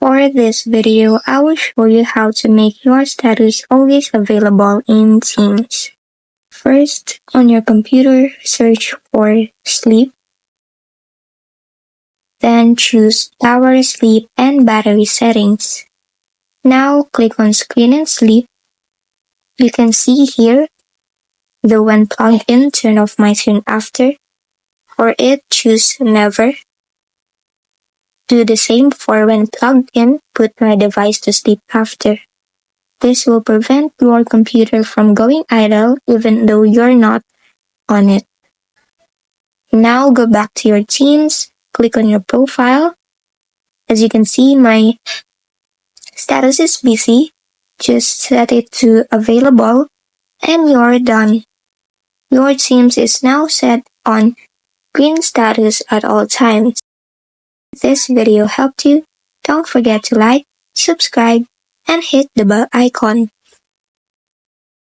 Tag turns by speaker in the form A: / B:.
A: For this video, I will show you how to make your status always available in Teams. First, on your computer, search for sleep. Then choose power, sleep, and battery settings. Now click on screen and sleep. You can see here the when plugged in, turn off my screen after. For it, choose never. Do the same for when plugged in, put my device to sleep after. This will prevent your computer from going idle even though you're not on it. Now go back to your Teams, click on your profile. As you can see, my status is busy. Just set it to available and you're done. Your Teams is now set on green status at all times. If this video helped you, don't forget to like, subscribe, and hit the bell icon.